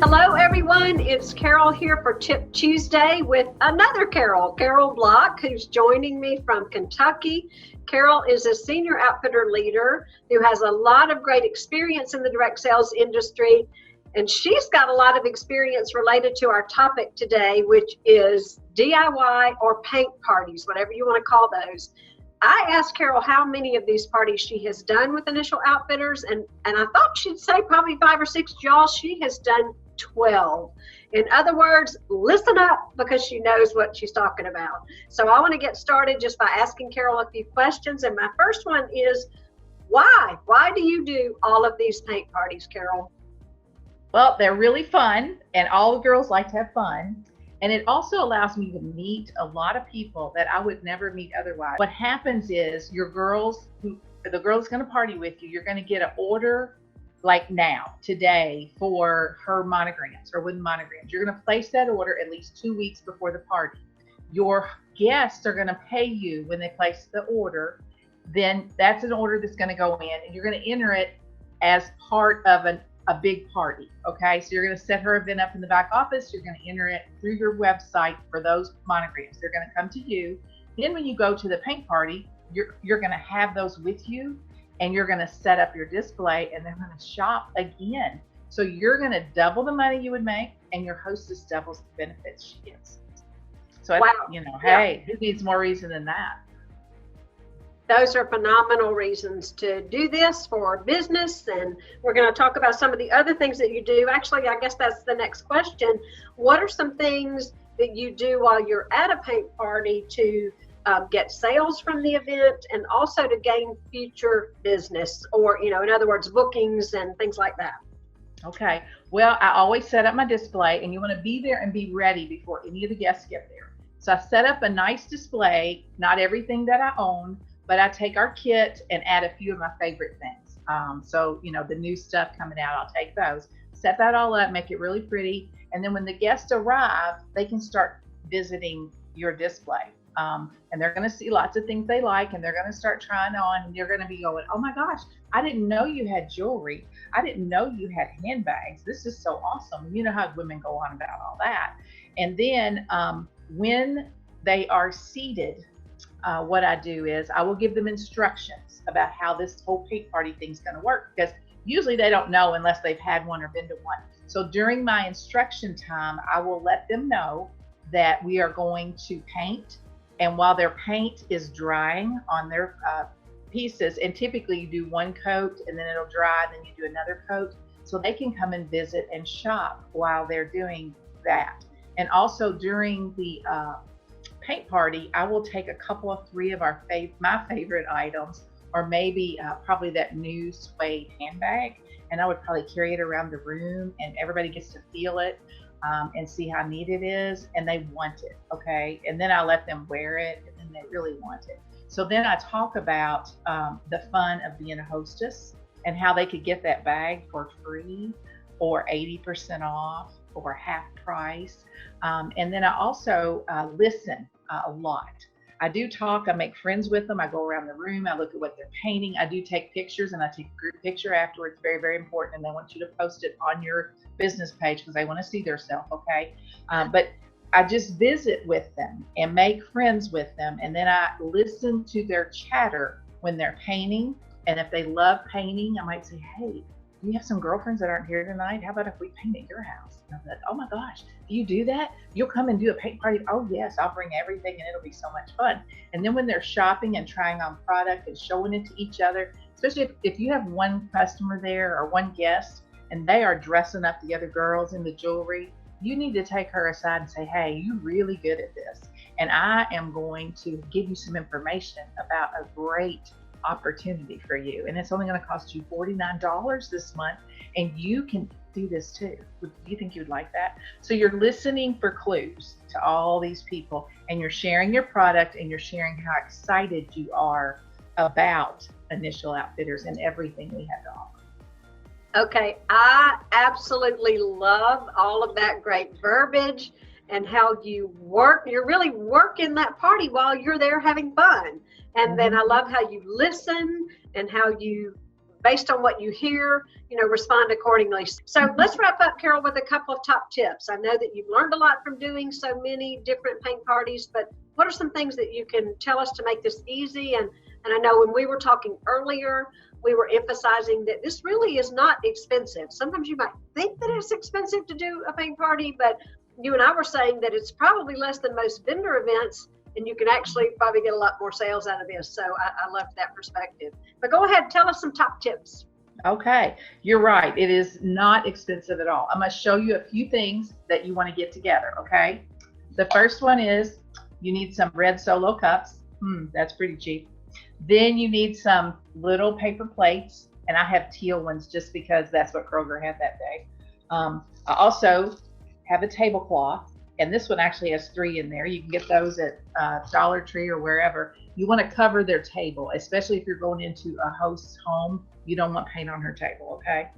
Hello, everyone. It's Carole here for Tip Tuesday with another Carole Bloch, who's joining me from Kentucky. Carole is a senior outfitter leader who has a lot of great experience in the direct sales industry, and she's got a lot of experience related to our topic today, which is DIY or paint parties, whatever you want to call those. I asked Carole how many of these parties she has done with Initial Outfitters, and I thought she'd say probably 5 or 6. Y'all, she has done 12. In other words, listen up, because she knows what she's talking about. So I want to get started just by asking Carole a few questions. And my first one is, why? Why do you do all of these paint parties, Carole? Well, they're really fun, and all the girls like to have fun. And it also allows me to meet a lot of people that I would never meet otherwise. What happens is the girl's going to party with you, you're going to get an order like now, today, for her monograms or wooden monograms. You're going to place that order at least 2 weeks before the party. Your guests are going to pay you when they place the order. Then that's an order that's going to go in, and you're going to enter it as part of a big party. Okay, so you're going to set her event up in the back office. You're going to enter it through your website for those monograms. They're going to come to you. Then when you go to the paint party, you're going to have those with you, and you're going to set up your display, and they're going to shop again. So you're going to double the money you would make, and your hostess doubles the benefits she gets. So wow. Hey, who needs more reason than that? Those are phenomenal reasons to do this for business, and we're going to talk about some of the other things that you do. Actually, I guess that's the next question. What are some things that you do while you're at a paint party to get sales from the event, and also to gain future business, or, in other words, bookings and things like that? Okay. Well, I always set up my display, and you want to be there and be ready before any of the guests get there. So I set up a nice display, not everything that I own, but I take our kit and add a few of my favorite things. So, the new stuff coming out, I'll take those, set that all up, make it really pretty. And then when the guests arrive, they can start visiting your display. And they're going to see lots of things they like, and they're going to start trying on, and you're going to be going, oh my gosh, I didn't know you had jewelry. I didn't know you had handbags. This is so awesome. You know how women go on about all that. And then when they are seated, what I do is I will give them instructions about how this whole paint party thing's going to work, because usually they don't know unless they've had one or been to one. So during my instruction time, I will let them know that we are going to paint, and while their paint is drying on their pieces, and typically you do one coat and then it'll dry, and then you do another coat, so they can come and visit and shop while they're doing that. And also during the paint party, I will take a couple of 3 of my favorite items, or maybe probably that new suede handbag, and I would probably carry it around the room, and everybody gets to feel it and see how neat it is, and they want it. Okay, and then I let them wear it, and then they really want it. So then I talk about the fun of being a hostess, and how they could get that bag for free, or 80% off, or half price. And then I also listen a lot. I do talk, I make friends with them, I go around the room, I look at what they're painting, I do take pictures, and I take a group picture afterwards, very, very important, and they want you to post it on your business page because they want to see their self, okay? But I just visit with them and make friends with them, and then I listen to their chatter when they're painting, and if they love painting, I might say, hey, you have some girlfriends that aren't here tonight? How about if we paint at your house? And I'm like, oh my gosh, do you do that? You'll come and do a paint party? Oh yes, I'll bring everything, and it'll be so much fun. And then when they're shopping and trying on product and showing it to each other, especially if you have one customer there or one guest, and they are dressing up the other girls in the jewelry, you need to take her aside and say, hey, you're really good at this, and I am going to give you some information about a great opportunity for you, and it's only going to cost you $49 this month, and you can do this too. Do you think you'd like that? So you're listening for clues to all these people, and you're sharing your product, and you're sharing how excited you are about Initial Outfitters and everything we have to offer. Okay, I absolutely love all of that great verbiage and how you work. You're really working that party while you're there having fun. And then I love how you listen and how you based on what you hear, respond accordingly. So let's wrap up, Carole, with a couple of top tips. I know that you've learned a lot from doing so many different paint parties, but what are some things that you can tell us to make this easy? And I know when we were talking earlier, we were emphasizing that this really is not expensive. Sometimes you might think that it's expensive to do a paint party, but you and I were saying that it's probably less than most vendor events, and you can actually probably get a lot more sales out of this. So I love that perspective. But go ahead, tell us some top tips. Okay, you're right. It is not expensive at all. I'm going to show you a few things that you want to get together, okay? The first one is you need some red Solo cups. That's pretty cheap. Then you need some little paper plates, and I have teal ones just because that's what Kroger had that day. I also have a tablecloth, and this one actually has 3 in there. You can get those at Dollar Tree or wherever. You want to cover their table, especially if you're going into a host's home. You don't want paint on her table, okay?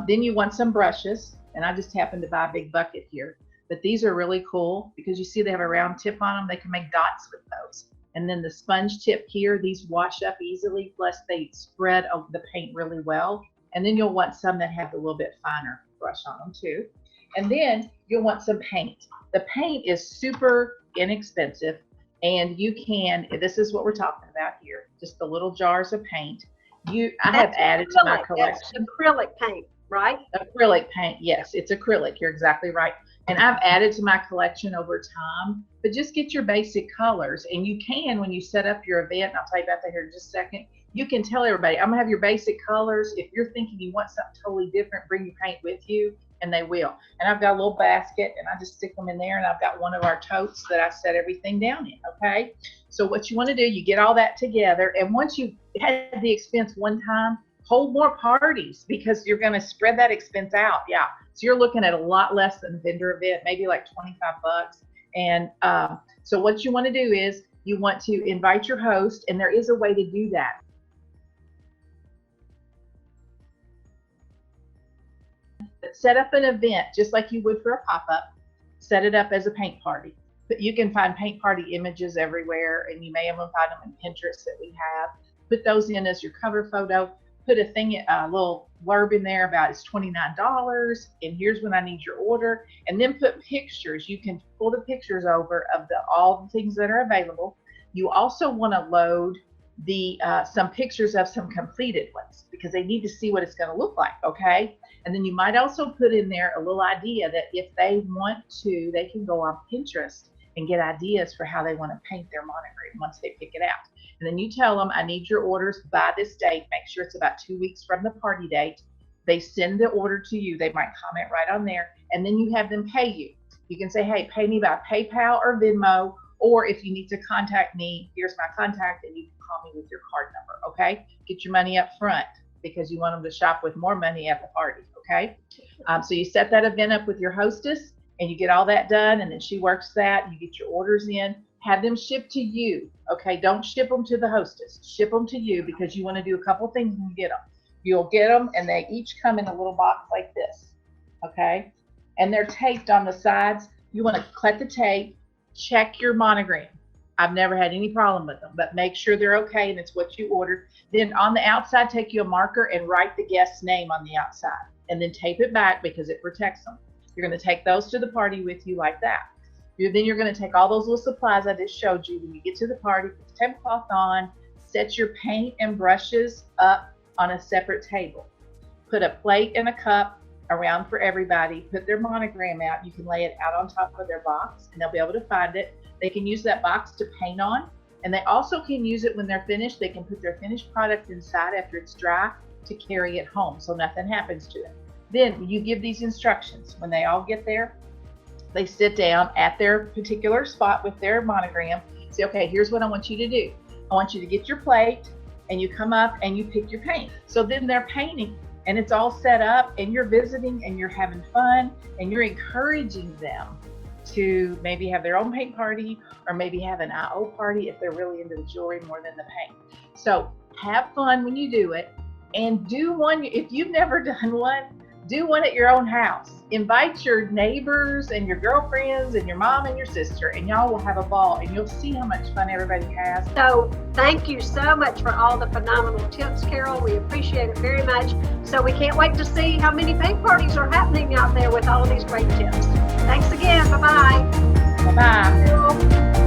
Then you want some brushes, and I just happened to buy a big bucket here. But these are really cool because you see they have a round tip on them. They can make dots with those. And then the sponge tip here, these wash up easily, plus they spread the paint really well. And then you'll want some that have a little bit finer brush on them too. And then you'll want some paint. The paint is super inexpensive, and you can, this is what we're talking about here, just the little jars of paint. I have added to my collection. That's acrylic paint, right? Acrylic paint, yes, it's acrylic. You're exactly right. And I've added to my collection over time, but just get your basic colors. And you can, when you set up your event, and I'll tell you about that here in just a second, you can tell everybody, I'm gonna have your basic colors. If you're thinking you want something totally different, bring your paint with you, and they will. And I've got a little basket, and I just stick them in there, and I've got one of our totes that I set everything down in, okay? So what you wanna do, you get all that together, and once you had the expense one time, hold more parties because you're gonna spread that expense out, yeah. So you're looking at a lot less than a vendor event, maybe like 25 bucks. And so what you want to do is you want to invite your host, and there is a way to do that. Set up an event just like you would for a pop-up. Set it up as a paint party. But you can find paint party images everywhere, and you may even find them in Pinterest that we have. Put those in as your cover photo. Put a little blurb in there about it's $29, and here's when I need your order. And then put pictures. You can pull the pictures over of all the things that are available. You also want to load some pictures of some completed ones because they need to see what it's going to look like, okay? And then you might also put in there a little idea that if they want to, they can go on Pinterest and get ideas for how they want to paint their monogram once they pick it out. And then you tell them, I need your orders by this date. Make sure it's about 2 weeks from the party date. They send the order to you. They might comment right on there. And then you have them pay you. You can say, hey, pay me by PayPal or Venmo. Or if you need to contact me, here's my contact, and you can call me with your card number, okay? Get your money up front because you want them to shop with more money at the party, okay? So you set that event up with your hostess, and you get all that done, and then she works that. You get your orders in. Have them shipped to you, okay? Don't ship them to the hostess. Ship them to you because you want to do a couple things when you get them. You'll get them, and they each come in a little box like this, okay? And they're taped on the sides. You want to cut the tape, check your monogram. I've never had any problem with them, but make sure they're okay and it's what you ordered. Then on the outside, take you a marker and write the guest's name on the outside, and then tape it back because it protects them. You're going to take those to the party with you like that. Then you're going to take all those little supplies I just showed you. When you get to the party, put the tablecloth on, set your paint and brushes up on a separate table. Put a plate and a cup around for everybody. Put their monogram out. You can lay it out on top of their box, and they'll be able to find it. They can use that box to paint on, and they also can use it when they're finished. They can put their finished product inside after it's dry to carry it home so nothing happens to it. Then you give these instructions. When they all get there, they sit down at their particular spot with their monogram. Say, okay, here's what I want you to do. I want you to get your plate, and you come up and you pick your paint. So then they're painting, and it's all set up, and you're visiting, and you're having fun, and you're encouraging them to maybe have their own paint party, or maybe have an I.O. party if they're really into the jewelry more than the paint. So have fun when you do it, and do one. If you've never done one, do one at your own house. Invite your neighbors and your girlfriends and your mom and your sister, and y'all will have a ball, and you'll see how much fun everybody has. So thank you so much for all the phenomenal tips, Carole. We appreciate it very much. So we can't wait to see how many paint parties are happening out there with all of these great tips. Thanks again. Bye-bye. Bye-bye.